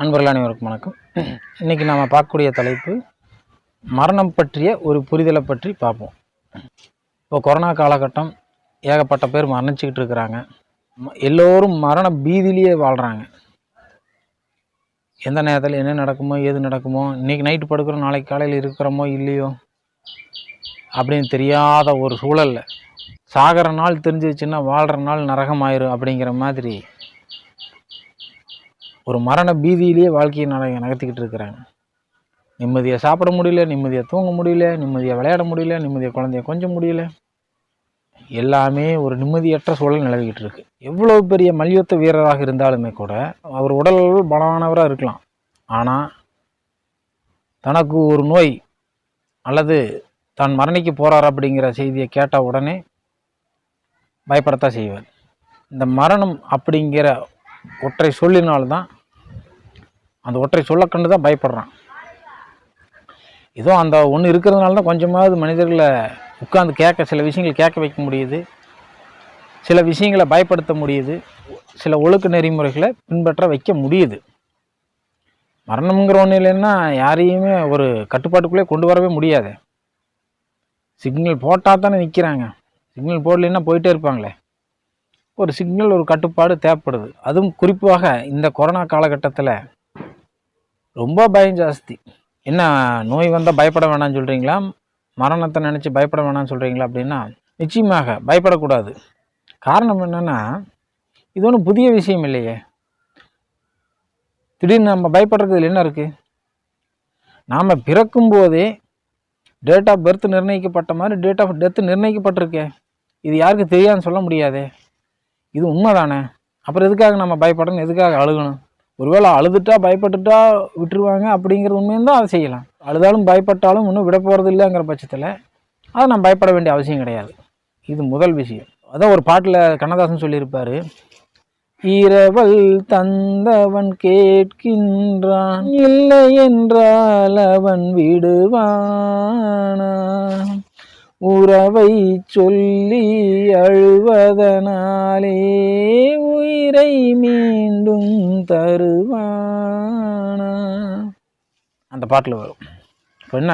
அன்பர்கள் அனைவருக்கும் வணக்கம். இன்றைக்கி நாம் பார்க்கக்கூடிய தலைப்பு மரணம் பற்றிய ஒரு புரிதலை பற்றி பார்ப்போம். இப்போ கொரோனா காலகட்டம் ஏகப்பட்ட பேர் மரணிச்சிக்கிட்டு இருக்கிறாங்க. எல்லோரும் மரண பீதியிலேயே வாழ்கிறாங்க. எந்த நேரத்தில் என்ன நடக்குமோ ஏது நடக்குமோ, இன்றைக்கி நைட்டு படுக்கிறோம் நாளைக்கு காலையில் இருக்கிறோமோ இல்லையோ அப்படின்னு தெரியாத ஒரு சூழலில் சாகிற நாள் தெரிஞ்சிச்சுன்னா வாழ்கிற நாள் நரகமாயிரும் அப்படிங்கிற மாதிரி ஒரு மரண பீதியிலேயே வாழ்க்கையை நகர்த்திக்கிட்டு இருக்கிறாங்க. நிம்மதியாக சாப்பிட முடியல, நிம்மதியாக தூங்க முடியல, நிம்மதியாக விளையாட முடியல, நிம்மதியாக குழந்தைய கொஞ்சம் முடியல. எல்லாமே ஒரு நிம்மதியற்ற சூழல் நிலவிக்கிட்டு இருக்கு. எவ்வளோ பெரிய மல்யுத்த வீரராக இருந்தாலுமே கூட அவர் உடல் பலமானவராக இருக்கலாம். ஆனால் தனக்கு ஒரு நோய் அல்லது தான் மரணிக்க போகிறார் அப்படிங்கிற செய்தியை கேட்ட உடனே பயப்படத்தான் செய்வார். இந்த மரணம் அப்படிங்கிற ஒற்றை சொல்லினால்தான், அந்த ஒற்றை சொல்ல கண்டு தான் பயப்படுறான். ஏதோ அந்த ஒன்று இருக்கிறதுனால தான் கொஞ்சமாவது மனிதர்களை உட்கார்ந்து சில விஷயங்கள் கேட்க வைக்க முடியுது, சில விஷயங்களை பயப்படுத்த முடியுது, சில ஒழுக்க நெறிமுறைகளை பின்பற்ற வைக்க முடியுது. மரணம்ங்கிற ஒன்று இல்லைன்னா யாரையுமே ஒரு கட்டுப்பாட்டுக்குள்ளே கொண்டு வரவே முடியாது. சிக்னல் போட்டால் தானே நிற்கிறாங்க. சிக்னல் போடலைன்னா போயிட்டே இருப்பாங்களே. ஒரு சிக்னல், ஒரு கட்டுப்பாடு தேவைப்படுது. அதுவும் குறிப்பாக இந்த கொரோனா காலகட்டத்தில் ரொம்ப பயம் ஜாஸ்தி. என்ன நோய் வந்தால் பயப்பட வேணாம்னு சொல்கிறீங்களா, மரணத்தை நினச்சி பயப்பட வேணாம்னு சொல்கிறீங்களா அப்படின்னா நிச்சயமாக பயப்படக்கூடாது. காரணம் என்னென்னா, இது ஒன்றும் புதிய விஷயம் இல்லையே. திடீர்னு நம்ம பயப்படுறதுல என்ன இருக்குது? நாம் பிறக்கும்போதே டேட் ஆஃப் பர்த் நிர்ணயிக்கப்பட்ட மாதிரி டேட் ஆஃப் டெத்து நிர்ணயிக்கப்பட்டிருக்கே. இது யாருக்கு தெரியாதுன்னு சொல்ல முடியாதே. இது உண்மைதானே. அப்புறம் எதுக்காக நம்ம பயப்படணும், எதுக்காக அழுகணும்? ஒருவேளை அழுதுட்டா பயப்பட்டுட்டா விட்டுருவாங்க அப்படிங்கிறது உண்மையும் தான் அதை செய்யலாம். அழுதாலும் பயப்பட்டாலும் இன்னும் விட போகிறது இல்லைங்கிற பட்சத்தில் அதை நம்ம பயப்பட வேண்டிய அவசியம் கிடையாது. இது முதல் விஷயம். அதான் ஒரு பாட்டில் கண்ணதாசன் சொல்லியிருப்பார், இரவல் தந்தவன் கேட்கின்றான், இல்லை என்றால் அவன் விடுவானா, உறவை சொல்லி அழுவதனாலே உயிரை மீண்டும் தருவானா. அந்த பாட்டில் வரும். இப்போ என்ன,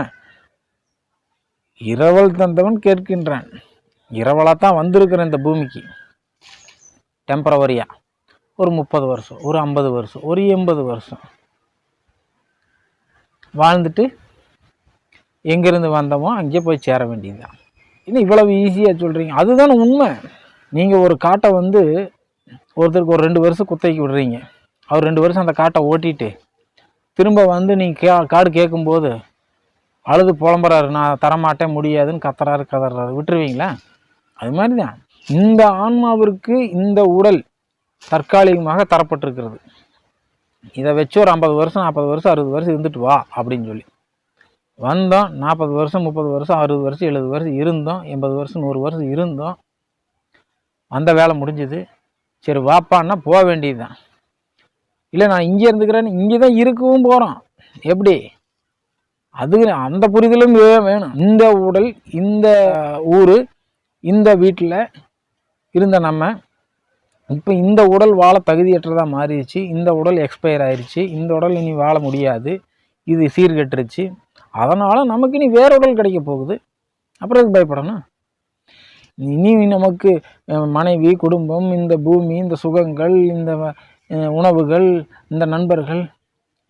இரவல் தந்தவன் கேட்கின்றான். இரவலாக தான் வந்திருக்கிற இந்த பூமிக்கு டெம்பரவரியாக ஒரு 30 வருஷம், ஒரு 50 வருஷம், ஒரு 80 வருஷம் வாழ்ந்துட்டு எங்கேருந்து வந்தோமோ அங்கே போய் சேர வேண்டியது தான். இன்னும் இவ்வளவு ஈஸியாக சொல்கிறீங்க. அதுதானே உண்மை. நீங்கள் ஒரு காட்டை ஒருத்தருக்கு ஒரு 2 வருஷம் குத்தகைக்கு விடுறீங்க. அவர் 2 வருஷம் அந்த காட்டை ஓட்டிட்டு திரும்ப நீங்கள் காடு கேட்கும்போது அழுது புலம்புறாரு, நான் தரமாட்டேன் முடியாதுன்னு கத்துறாரு, விட்டுருவீங்களா? அது மாதிரி தான் இந்த ஆன்மாவிற்கு இந்த உடல் தற்காலிகமாக தரப்பட்டிருக்கிறது. இதை வச்சு ஒரு 50 வருஷம் 40 வருஷம் 60 வருஷம் இருந்துட்டு வா அப்படின்னு சொல்லி வந்தோம். 40 வருஷம் 30 வருஷம் 60 வருஷம் 70 வருஷம் இருந்தோம், 80 வருஷம் 100 வருஷம் இருந்தோம். அந்த வேலை முடிஞ்சுது. சரி வாப்பான்னா போக வேண்டியது தான். இல்லை நான் இங்கே இருந்துக்கிறேன்னு இங்கே தான் இருக்கவும் போகிறோம். எப்படி? அது அந்த புரிதலும் வேணும். இந்த உடல், இந்த ஊர், இந்த வீட்டில் இருந்த நம்ம இப்போ இந்த உடல் வாழ தகுதியற்றதாக மாறிடுச்சு. இந்த உடல் எக்ஸ்பயர் ஆயிடுச்சு. இந்த உடல் இனி வாழ முடியாது, இது சீர்கெட்டுருச்சு. அதனால் நமக்கு இனி வேற உடல் கிடைக்க போகுது. அப்புறம் எதுக்கு பயப்படணும்? இனி நமக்கு மனைவி, குடும்பம், இந்த பூமி, இந்த சுகங்கள், இந்த உணவுகள், இந்த நண்பர்கள்,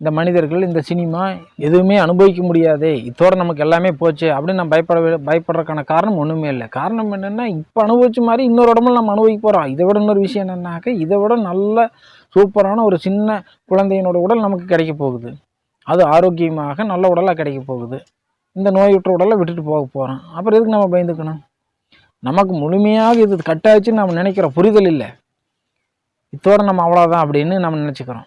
இந்த மனிதர்கள், இந்த சினிமா எதுவுமே அனுபவிக்க முடியாதே, இதோடு நமக்கு எல்லாமே போச்சு அப்படின்னு நம்ம பயப்படுறதுக்கான காரணம் ஒன்றுமே இல்லை. காரணம் என்னென்னா, இப்போ அனுபவிச்ச மாதிரி இன்னொரு உடம்புல நம்ம அனுபவிக்க போகிறோம். இதை விட இன்னொரு விஷயம் என்னன்னாக்க, இதை விட நல்ல சூப்பரான ஒரு சின்ன குழந்தையினோட உடல் நமக்கு கிடைக்க போகுது. அது ஆரோக்கியமாக நல்ல உடலாக கிடைக்க போகுது. இந்த நோயுற்ற உடலை விட்டுட்டு போக போகிறோம். அப்புறம் எதுக்கு நம்ம பயந்துக்கணும்? நமக்கு முழுமையாக இது கட்டாச்சுன்னு நம்ம நினைக்கிற புரிதல் இல்லை. இதோட நம்ம அவ்வளோதான் அப்படின்னு நம்ம நினச்சிக்கிறோம்.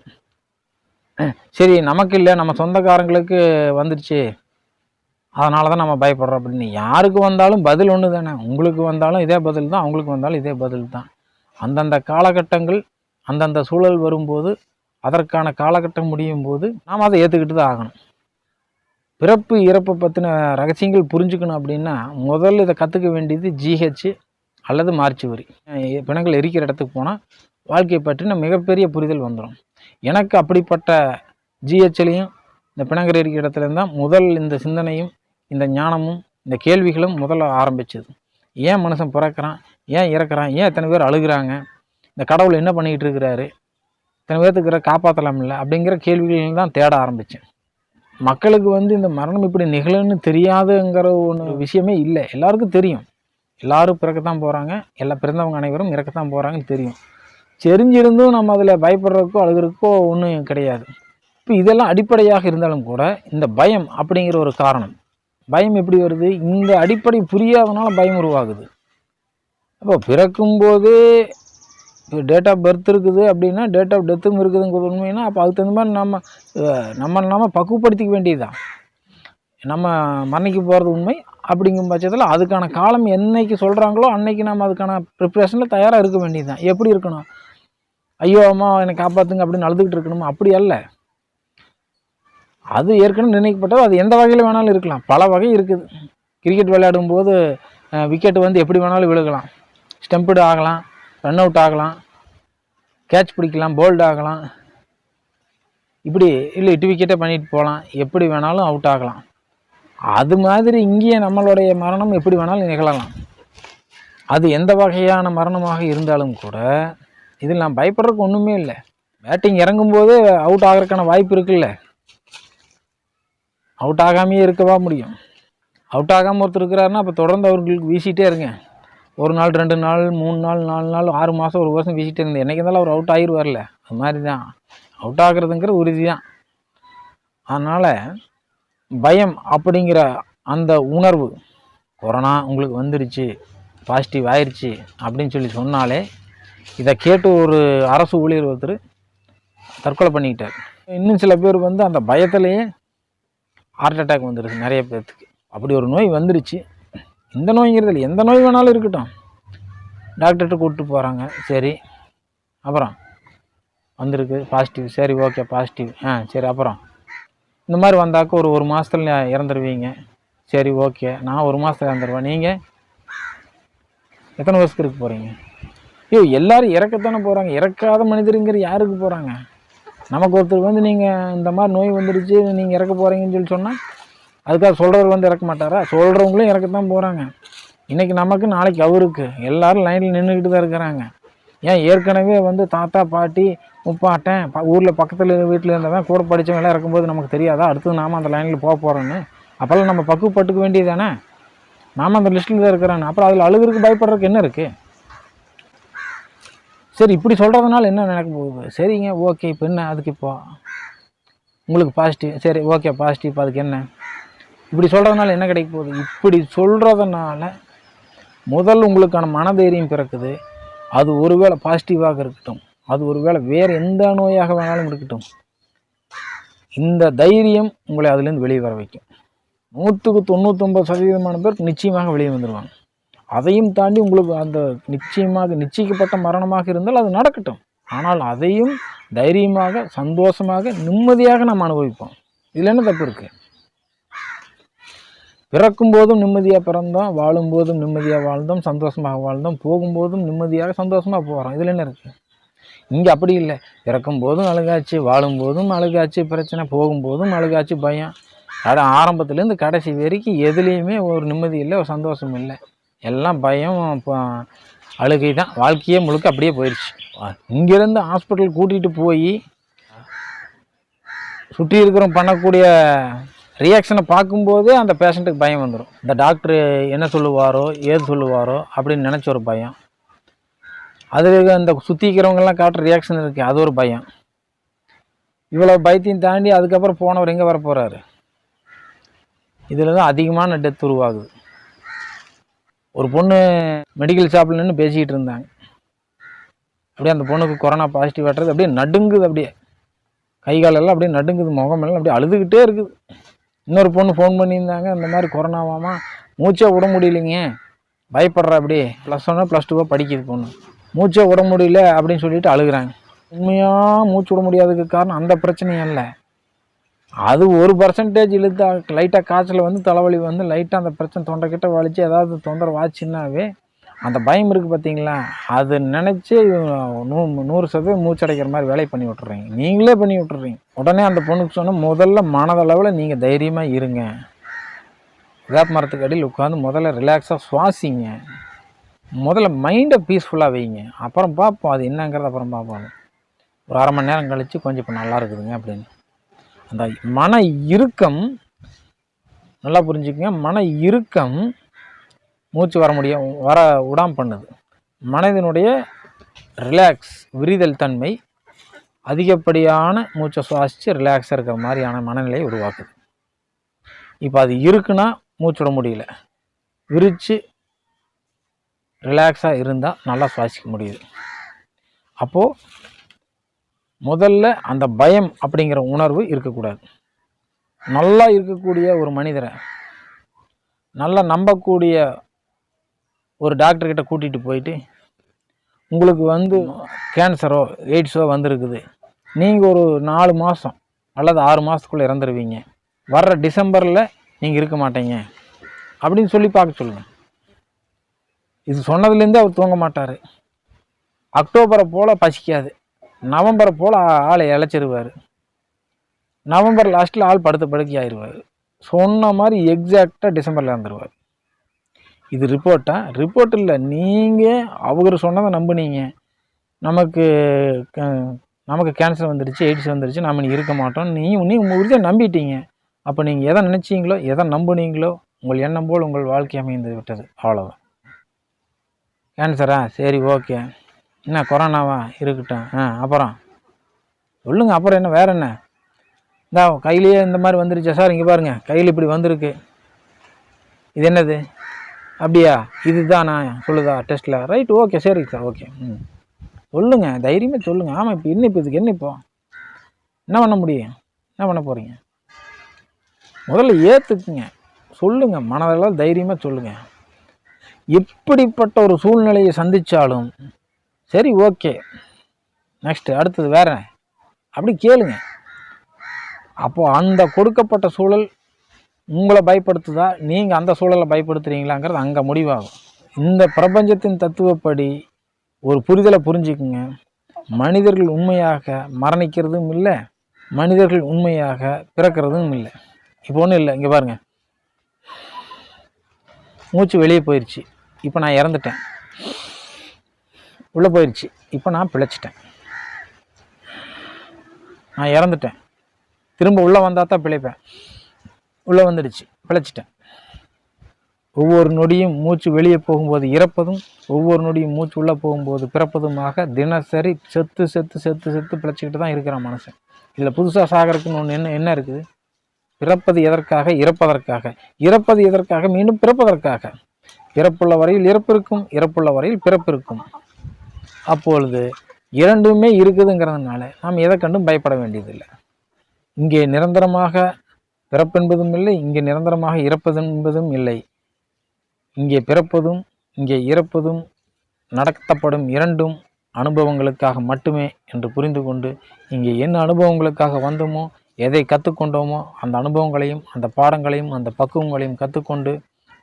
சரி நமக்கு இல்லை, நம்ம சொந்தக்காரங்களுக்கு வந்துடுச்சு அதனால தான் நம்ம பயப்படுறோம் அப்படின்னு. யாருக்கு வந்தாலும் பதில் ஒன்று தானே. உங்களுக்கு வந்தாலும் இதே பதில் தான், அவங்களுக்கு வந்தாலும் இதே பதில் தான். அந்தந்த காலகட்டங்கள் அந்தந்த சூழல் வரும்போது, அதற்கான காலகட்டம் முடியும் போது நாம் அதை ஏற்றுக்கிட்டு தான் ஆகணும். பிறப்பு இறப்பை பற்றின ரகசியங்கள் புரிஞ்சுக்கணும் அப்படின்னா முதல்ல இதை கற்றுக்க வேண்டியது ஜிஹெச் அல்லது மார்ச்சுவரி. பிணங்கள் எரிக்கிற இடத்துக்கு போனால் வாழ்க்கையை பற்றின மிகப்பெரிய புரிதல் வந்துடும். எனக்கு அப்படிப்பட்ட ஜிஹெச்லையும் இந்த பிணங்கரை இருக்கிற இடத்துலேருந்து தான் முதல் இந்த சிந்தனையும் இந்த ஞானமும் இந்த கேள்விகளும் முதல்ல ஆரம்பிச்சது. ஏன் மனுஷன் பிறக்கிறான், ஏன் இறக்குறான், ஏன் எத்தனை பேர் அழுகிறாங்க, இந்த கடவுள் என்ன பண்ணிக்கிட்டு இருக்கிறாரு, இத்தனை பேர்த்துக்கு காப்பாற்றலாம் இல்லை அப்படிங்கிற கேள்விகள் தான் தேட ஆரம்பித்தேன். மக்களுக்கு இந்த மரணம் இப்படி நிகழுன்னு தெரியாதுங்கிற ஒன்று விஷயமே இல்லை. எல்லாருக்கும் தெரியும், எல்லோரும் பிறக்கத்தான் போகிறாங்க, பிறந்தவங்க அனைவரும் இறக்கத்தான் போகிறாங்கன்னு தெரியும். தெரிஞ்சிருந்தும் நம்ம அதில் பயப்படுறதுக்கோ அழுகிறதுக்கோ ஒன்றும் கிடையாது. இப்போ இதெல்லாம் அடிப்படையாக இருந்தாலும் கூட இந்த பயம் அப்படிங்கிற ஒரு காரணம். பயம் எப்படி வருது? இந்த அடிப்படை புரியாதனால பயம் உருவாகுது. அப்போ பிறக்கும்போது டேட் ஆஃப் பர்த் இருக்குது அப்படின்னா டேட் ஆஃப் டெத்தும் இருக்குதுங்கிறது உண்மைன்னா அப்போ அதுக்கு தகுந்த மாதிரி நம்ம பக்குவப்படுத்திக்க வேண்டியதுதான். நம்ம மரணிக்க போகிறது உண்மை. அப்படிங்கும் பட்சத்தில் அதுக்கான காலம் என்னைக்கு சொல்கிறாங்களோ அன்னைக்கு நம்ம அதுக்கான ப்ரிப்ரேஷனில் தயாராக இருக்க வேண்டியது தான். எப்படி இருக்கணும்? ஐயோ அம்மா என்னை காப்பாற்றுங்க அப்படின்னு அழுதுகிட்டு இருக்கணுமா? அப்படி அல்ல. அது ஏற்கனவே நிர்ணயிக்கப்பட்டது. அது எந்த வகையில் வேணாலும் இருக்கலாம். பல வகை இருக்குது. கிரிக்கெட் விளையாடும்போது விக்கெட்டு எப்படி வேணாலும் விழுகலாம். ஸ்டெம்புடு ஆகலாம், ரன் அவுட் ஆகலாம், கேட்ச் பிடிக்கலாம், போல்டு ஆகலாம், இப்படி இல்லை 8 விக்கெட்டை பண்ணிட்டு போகலாம், எப்படி வேணாலும் அவுட் ஆகலாம். அது மாதிரி இங்கேயே நம்மளுடைய மரணம் எப்படி வேணாலும் நிகழலாம். அது எந்த வகையான மரணமாக இருந்தாலும் கூட இதில் நான் பயப்படுறதுக்கு ஒன்றுமே இல்லை. பேட்டிங் இறங்கும்போது அவுட் ஆகிறதுக்கான வாய்ப்பு இருக்குல்ல. அவுட் ஆகாமையே இருக்கவா முடியும்? அவுட் ஆகாமல் ஒருத்தர் இருக்கிறாருன்னா அப்போ தொடர்ந்து அவர்களுக்கு வீசிகிட்டே இருங்க. 1 நாள் 2 நாள் 3 நாள் 4 நாள் 6 மாதம் 1 வருஷம் வீசிகிட்டே இருந்தேன். என்றைக்கு இருந்தாலும் அவர் அவுட் ஆகிடுவார்ல. அது மாதிரி தான் அவுட் ஆகிறதுங்கிறது உறுதி தான். அதனால் பயம் அப்படிங்கிற அந்த உணர்வு, கொரோனா உங்களுக்கு வந்துடுச்சு, பாசிட்டிவ் ஆயிடுச்சு அப்படின்னு சொன்னாலே இதை கேட்டு ஒரு அரசு ஊழியர் ஒருத்தர் தற்கொலை பண்ணிக்கிட்டார். இன்னும் சில பேர் அந்த பயத்திலேயே ஹார்ட் அட்டாக் வந்துடுது நிறைய பேர்த்துக்கு. அப்படி ஒரு நோய் வந்துடுச்சு. இந்த நோய்ங்கிறது இல்லை, எந்த நோய் வேணாலும் இருக்கட்டும், டாக்டர்கிட்ட கூப்பிட்டு போகிறாங்க. சரி, அப்புறம் வந்திருக்கு பாசிட்டிவ், சரி ஓகே பாசிட்டிவ், சரி அப்புறம் இந்த மாதிரி வந்தாக்க ஒரு மாதத்துல இறந்துருவீங்க. சரி ஓகே, நான் 1 மாதத்தில் இறந்துருவேன். நீங்கள் எத்தனை வருஷத்துக்கு இருக்க போகிறீங்க? ஐயோ எல்லோரும் இறக்கத்தானே போகிறாங்க. இறக்காத மனிதருங்கிற யாருக்கு போகிறாங்க? நமக்கு ஒருத்தர் நீங்கள் இந்த மாதிரி நோய் வந்துடுச்சு நீங்கள் இறக்க போகிறீங்கன்னு சொன்னால் அதுக்காக சொல்கிறவர் இறக்க மாட்டாரா? சொல்கிறவங்களும் இறக்கத்தான் போகிறாங்க. இன்றைக்கி நமக்கு நாளைக்கு அவருக்கு எல்லோரும் லைனில் நின்றுக்கிட்டு தான் இருக்கிறாங்க. ஏன் ஏற்கனவே தாத்தா பாட்டி முப்பாட்டன் ஊரில் பக்கத்தில் வீட்டில் இருந்தவன் கூட படித்தவங்களாம் இறக்கும்போது நமக்கு தெரியாதா அடுத்து நாம் அந்த லைனில் போக போகிறோன்னு? அப்போல்லாம் நம்ம பக்குவப்பட்டுக்க வேண்டியது தானே. நாம் அந்த லிஸ்ட்டில் தான் இருக்கிறான்னு. அப்புறம் அதில் அழுகிறதுக்கு பயப்படுறதுக்கு என்ன இருக்குது? சரி, இப்படி சொல்கிறதுனால என்ன நடக்க போகுது? சரிங்க ஓகே, இப்போ என்ன அதுக்கு? இப்போ உங்களுக்கு பாசிட்டிவ், சரி ஓகே பாசிட்டிவ், இப்போ அதுக்கு என்ன? இப்படி சொல்கிறதுனால என்ன கிடைக்க போகுது? இப்படி சொல்கிறதுனால முதல் உங்களுக்கான மனதைரியம் பிறக்குது. அது ஒருவேளை பாசிட்டிவாக இருக்கட்டும், அது ஒருவேளை வேறு எந்த நோயாக வேணாலும் இருக்கட்டும், இந்த தைரியம் உங்களை அதுலேருந்து வெளியே வர வைக்கும். 100க்கு 99% பேர் நிச்சயமாக வெளியே வந்துடுவாங்க. அதையும் தாண்டி உங்களுக்கு அந்த நிச்சயிக்கப்பட்ட மரணமாக இருந்தால் அது நடக்கட்டும். ஆனால் அதையும் தைரியமாக, சந்தோஷமாக, நிம்மதியாக நாம் அனுபவிப்போம். இதில் என்ன தப்பு இருக்குது? பிறக்கும் போதும் நிம்மதியாக பிறந்தோம், வாழும்போதும் நிம்மதியாக வாழ்ந்தோம், சந்தோஷமாக வாழ்ந்தோம், போகும்போதும் நிம்மதியாக சந்தோஷமாக போகிறோம். இதில் என்ன இருக்குது? இங்கே அப்படி இல்லை. பிறக்கும் போதும் அழுகாச்சு, வாழும்போதும் அழுகாச்சு பிரச்சனை, போகும்போதும் அழுகாச்சு பயம். ஆரம்பத்துலேருந்து கடைசி வரைக்கும் எதுலேயுமே ஒரு நிம்மதி இல்லை, ஒரு சந்தோஷம் இல்லை. எல்லாம் பயம், அழுகை தான். வாழ்க்கையே முழுக்க அப்படியே போயிடுச்சு. இங்கேருந்து ஹாஸ்பிட்டல் கூட்டிகிட்டு போய் சுற்றி இருக்கிறவங்க பண்ணக்கூடிய ரியாக்ஷனை பார்க்கும்போதே அந்த பேஷண்ட்டுக்கு பயம் வந்துடும். இந்த டாக்டர் என்ன சொல்லுவாரோ ஏது சொல்லுவாரோ அப்படின்னு நினச்ச ஒரு பயம். அது அந்த சுற்றிக்கிறவங்கெல்லாம் காட்டுற ரியாக்ஷன் இருக்குது, அது ஒரு பயம். இவ்வளோ பயத்தையும் தாண்டி அதுக்கப்புறம் போனவர் எங்கே வர போகிறாரு? இதில் தான் அதிகமான டெத் உருவாகுது. ஒரு பொண்ணு மெடிக்கல் ஷாப்பில் நின்று பேசிக்கிட்டு இருந்தாங்க. அப்படியே அந்த பொண்ணுக்கு கொரோனா பாசிட்டிவ் ஆட்டுறது அப்படியே நடுங்குது. அப்படியே கை காலெல்லாம் அப்படியே நடுங்குது, முகமெல்லாம் அப்படியே அழுதுகிட்டே இருக்குது. இன்னொரு பொண்ணு ஃபோன் பண்ணியிருந்தாங்க, இந்த மாதிரி கொரோனாவாமா, மூச்சே விட முடியலைங்க, பயப்படுறா. அப்படியே +1 +2 படிக்குது பொண்ணு, மூச்சே விட முடியல அப்படின்னு சொல்லிட்டு அழுகுறாங்க. உண்மையாக மூச்சு விட முடியாததுக்கு காரணம் அந்த பிரச்சனையும் இல்லை. அது 1% இழுத்து லைட்டாக காய்ச்சல் தலைவலி லைட்டாக அந்த பிரச்சனை தொண்டைக்கிட்ட வலிச்சு ஏதாவது தொந்தரவு ஆச்சுன்னாவே அந்த பயம் இருக்குது பார்த்தீங்களா, அது நினச்சி 100% மூச்சடைக்கிற மாதிரி வேலையை பண்ணி விட்டுறீங்க, நீங்களே பண்ணி விட்டுறீங்க. உடனே அந்த பொண்ணுக்கு சொன்னால் முதல்ல மனதளவில் நீங்கள் தைரியமாக இருங்க, வேப்ப மரத்துக்கு அடியில் உட்காந்து முதல்ல ரிலாக்ஸாக சுவாசிங்க, முதல்ல மைண்டை பீஸ்ஃபுல்லாக வைங்க, அப்புறம் பார்ப்போம் அது என்னங்கிறது அப்புறம் பார்ப்போம். ஒரு அரை மணி நேரம் கழித்து கொஞ்சம் இப்போ நல்லா இருக்குதுங்க அப்படின்னு. அந்த மன இறுக்கம் நல்லா புரிஞ்சுக்கங்க, மன இறுக்கம் மூச்சு வர விடாமல் பண்ணுது. மனதினுடைய ரிலாக்ஸ் விரிதல் தன்மை அதிகப்படியான மூச்சை சுவாசித்து ரிலாக்ஸாக இருக்கிற மாதிரியான மனநிலையை உருவாக்குது. இப்போ அது இருக்குன்னா மூச்சு விட முடியல, விரித்து ரிலாக்ஸாக இருந்தால் நல்லா சுவாசிக்க முடியுது. அப்போது முதல்ல அந்த பயம் அப்படிங்கிற உணர்வு இருக்கக்கூடாது. நல்லா இருக்கக்கூடிய ஒரு மனிதரை, நல்லா நம்பக்கூடிய ஒரு டாக்டர்கிட்ட கூட்டிகிட்டு போயிட்டு, உங்களுக்கு கேன்சரோ எய்ட்ஸோ வந்திருக்குது, நீங்கள் ஒரு 4 மாதம் அல்லது 6 மாதத்துக்குள்ளே இறந்துருவீங்க, வர்ற டிசம்பரில் நீங்கள் இருக்க மாட்டீங்க அப்படின்னு சொல்லி பார்க்க சொல்லுங்கள். இது சொன்னதுலேருந்தே அவர் தூங்க மாட்டார். அக்டோபரை போல் பசிக்காது, நவம்பரை போல் ஆளை இழைச்சிருவார், நவம்பர் லாஸ்ட்டில் ஆள் படுக்கி ஆயிடுவார். சொன்ன மாதிரி எக்ஸாக்டாக டிசம்பரில் இறந்துருவார். இது ரிப்போர்ட் இல்லை, நீங்கள் அவர் சொன்னதை நம்புனீங்க, நமக்கு கேன்சர் வந்துடுச்சு, எய்ட்ஸ் வந்துடுச்சு, நம்ம நீ இருக்க மாட்டோம், நீங்கள் உறுதியாக நம்பிட்டீங்க. அப்போ நீங்கள் எதை நினச்சிங்களோ எதை நம்புனீங்களோ உங்கள் எண்ணம் போல் உங்கள் வாழ்க்கை அமைந்து விட்டது, அவ்வளோதான். கேன்சரா, சரி ஓகே, என்ன கொரோனாவா, இருக்கட்டும், அப்புறம் சொல்லுங்கள், அப்புறம் என்ன, வேறு என்ன, இந்த கையிலேயே இந்த மாதிரி வந்துருச்சா சார், இங்கே பாருங்கள் கையில் இப்படி வந்திருக்கு, இது என்னது, அப்படியா, இதுதான் நான் சொல்லுதா டெஸ்ட்டில், ரைட், ஓகே, சரி சார், ஓகே, சொல்லுங்கள், தைரியமாக சொல்லுங்கள். ஆமாம், இப்போ இதுக்கு என்ன, இப்போ என்ன பண்ண முடியும், என்ன பண்ண போகிறீங்க, முதல்ல ஏற்றுக்குங்க, சொல்லுங்கள், மனதெல்லாம் தைரியமாக சொல்லுங்கள். எப்படிப்பட்ட ஒரு சூழ்நிலையை சந்தித்தாலும் சரி, ஓகே, நெக்ஸ்ட்டு அடுத்தது வேற அப்படி கேளுங்க. அப்போது அந்த கொடுக்கப்பட்ட சூழல் உங்களை பயப்படுத்துதா, நீங்கள் அந்த சூழலை பயப்படுத்துகிறீங்களாங்கிறது அங்கே முடிவாகும். இந்த பிரபஞ்சத்தின் தத்துவப்படி ஒரு புரிதலை புரிஞ்சுக்குங்க. மனிதர்கள் உண்மையாக மரணிக்கிறதும் இல்லை, மனிதர்கள் உண்மையாக பிறக்கிறதும் இல்லை. இப்போ ஒன்றும் இல்லை, இங்கே பாருங்கள், மூச்சு வெளியே போயிடுச்சு, இப்போ நான் இறந்துட்டேன், உள்ளே போயிடுச்சு, இப்போ நான் பிழைச்சிட்டேன், நான் இறந்துட்டேன், திரும்ப உள்ளே வந்தால் தான் பிழைப்பேன், உள்ளே வந்துடுச்சு, பிழைச்சிட்டேன். ஒவ்வொரு நொடியும் மூச்சு வெளியே போகும்போது இறப்பதும், ஒவ்வொரு நொடியும் மூச்சு உள்ளே போகும்போது பிறப்பதுமாக தினசரி செத்து செத்து செத்து செத்து பிழைச்சிக்கிட்டு தான் இருக்கிறான் மனுஷன். இதில் புதுசாக சாகறதுக்குன்னு ஒன்று என்ன இருக்குது, பிறப்பது எதற்காக, இறப்பதற்காக, இறப்பது எதற்காக, மீண்டும் பிறப்பதற்காக. பிறப்புள்ள வரையில் இறப்பு இருக்கும், இறப்புள்ள வரையில் பிறப்பு இருக்கும். அப்பொழுது இரண்டுமே இருக்குதுங்கிறதுனால நாம் எதை கண்டும் பயப்பட வேண்டியதில்லை. இங்கே நிரந்தரமாக பிறப்பென்பதும் இல்லை, இங்கே நிரந்தரமாக இறப்பது என்பதும் இல்லை. இங்கே பிறப்பதும் இங்கே இறப்பதும் நடத்தப்படும் இரண்டும் அனுபவங்களுக்காக மட்டுமே என்று புரிந்து கொண்டு, இங்கே என்ன அனுபவங்களுக்காக வந்தோமோ, எதை கற்றுக்கொண்டோமோ அந்த அனுபவங்களையும் அந்த பாடங்களையும் அந்த பக்குவங்களையும் கற்றுக்கொண்டு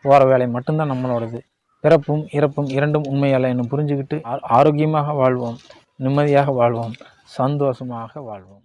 போகிற வேலை மட்டும்தான் நம்மளோடது. பிறப்பும் இறப்பும் இரண்டும் உண்மையல்ல என்று புரிஞ்சுக்கிட்டு ஆரோக்கியமாக வாழ்வோம், நிம்மதியாக வாழ்வோம், சந்தோஷமாக வாழ்வோம்.